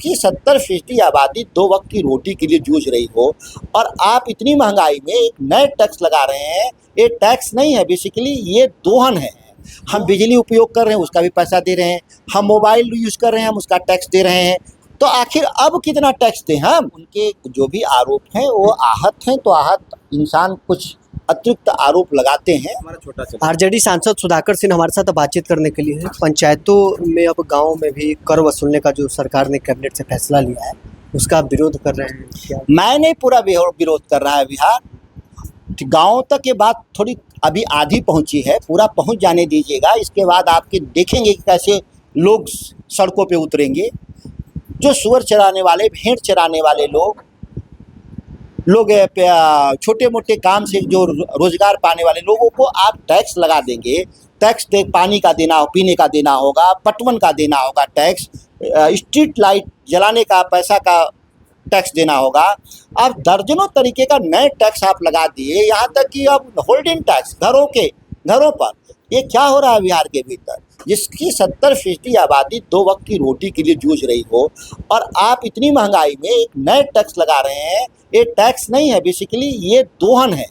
जिसकी 70% आबादी 2 वक्त की रोटी के लिए जूझ रही हो, और आप इतनी महंगाई में एक नए टैक्स लगा रहे हैं। ये टैक्स नहीं है, बेसिकली ये दोहन है। हम बिजली उपयोग कर रहे हैं, उसका भी पैसा दे रहे हैं। हम मोबाइल यूज़ कर रहे हैं, हम उसका टैक्स दे रहे हैं। तो आखिर अब कितना टैक्स दें हम? उनके जो भी आरोप हैं वो आहत हैं, तो आहत इंसान कुछ अतिरिक्त आरोप लगाते हैं। आरजेडी सांसद सुधाकर सिंह हमारे साथ बातचीत करने के लिए हैं। पंचायतों में अब गाँव में भी कर वसूलने का जो सरकार ने कैबिनेट से फैसला लिया है, उसका आप विरोध कर रहे हैं क्या? मैं नहीं पूरा विरोध कर रहा है बिहार। गाँव तक ये बात थोड़ी अभी आधी पहुंची है, पूरा पहुंच जाने दीजिएगा। इसके बाद आपके देखेंगे कि कैसे लोग सड़कों पे उतरेंगे। जो सुअर चराने वाले, भेड़ चराने वाले लोग छोटे मोटे काम से जो रोजगार पाने वाले लोगों को आप टैक्स लगा देंगे। टैक्स पानी का देना, पीने का देना होगा, पटवन का देना होगा टैक्स, स्ट्रीट लाइट जलाने का पैसा का टैक्स देना होगा। अब दर्जनों तरीके का नए टैक्स आप लगा दिए, यहाँ तक कि अब होल्डिंग टैक्स घरों पर। ये क्या हो रहा है बिहार के भीतर? जिसकी 70% आबादी 2 वक्त की रोटी के लिए जूझ रही हो, और आप इतनी महंगाई में एक नए टैक्स लगा रहे हैं। ये टैक्स नहीं है, बेसिकली ये दोहन है।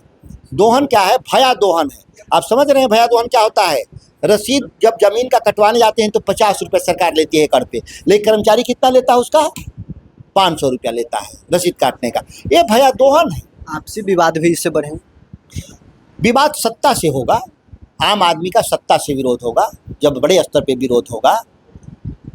दोहन क्या है? भया दोहन है। आप समझ रहे हैं भया दोहन क्या होता है? रसीद जब जमीन का कटवाने जाते हैं तो 50 रुपये सरकार लेती है एकड़ पे, लेकिन कर्मचारी कितना लेता है उसका? 500 रुपया लेता है रसीद काटने का। ये भया दोहन है। आपसी विवाद भी इससे बढ़े? विवाद सत्ता से होगा, आम आदमी का सत्ता से विरोध होगा। जब बड़े स्तर पे विरोध होगा,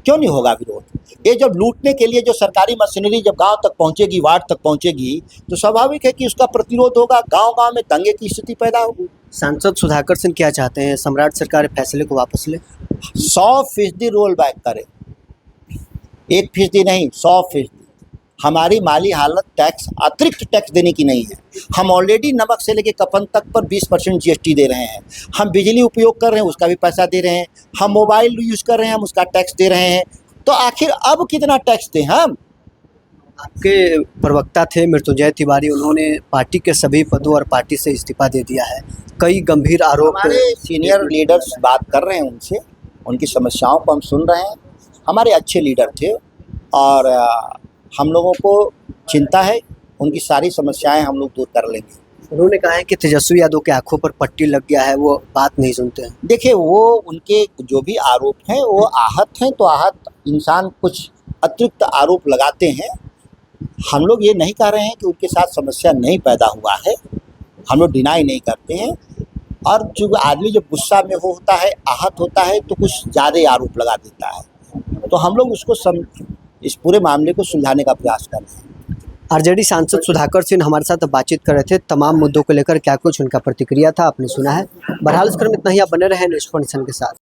क्यों नहीं होगा विरोध? ये जब लूटने के लिए जो सरकारी मशीनरी जब गांव तक पहुंचेगी, वार्ड तक पहुंचेगी, तो स्वाभाविक है कि उसका प्रतिरोध होगा। गांव-गांव में दंगे की स्थिति पैदा होगी। सांसद सुधाकर सिंह क्या चाहते हैं? सम्राट सरकार फैसले को वापस ले, 100% रोल बैक करे। 1% नहीं, 100%। हमारी माली हालत टैक्स, अतिरिक्त टैक्स देने की नहीं है। हम ऑलरेडी नमक से लेके कफन तक पर 20% जीएसटी दे रहे हैं। हम बिजली उपयोग कर रहे हैं, उसका भी पैसा दे रहे हैं। हम मोबाइल यूज़ कर रहे हैं, हम उसका टैक्स दे रहे हैं। तो आखिर अब कितना टैक्स दें हम? आपके प्रवक्ता थे मृत्युंजय तिवारी, उन्होंने पार्टी के सभी पदों और पार्टी से इस्तीफा दे दिया है। कई गंभीर आरोप हमारे सीनियर लीडर्स बात कर रहे हैं उनसे, उनकी समस्याओं को हम सुन रहे हैं। हमारे अच्छे लीडर थे और हम लोगों को चिंता है, उनकी सारी समस्याएं हम लोग दूर कर लेंगे। उन्होंने कहा है कि तेजस्वी यादव के आंखों पर पट्टी लग गया है, वो बात नहीं सुनते हैं। देखिए, वो उनके जो भी आरोप हैं वो आहत हैं, तो आहत इंसान कुछ अतिरिक्त आरोप लगाते हैं। हम लोग ये नहीं कह रहे हैं कि उनके साथ समस्या नहीं पैदा हुआ है, हम लोग डिनाई नहीं करते हैं। और जो आदमी जब गुस्सा में होता है, आहत होता है, तो कुछ ज़्यादा आरोप लगा देता है। तो हम लोग उसको इस पूरे मामले को सुलझाने का प्रयास कर रहे हैं। आरजेडी सांसद सुधाकर सिंह हमारे साथ बातचीत कर रहे थे। तमाम मुद्दों को लेकर क्या कुछ उनका प्रतिक्रिया था आपने सुना है। बहरहाल इस क्रम इतना ही, आप बने रहे नेक्स्ट के साथ।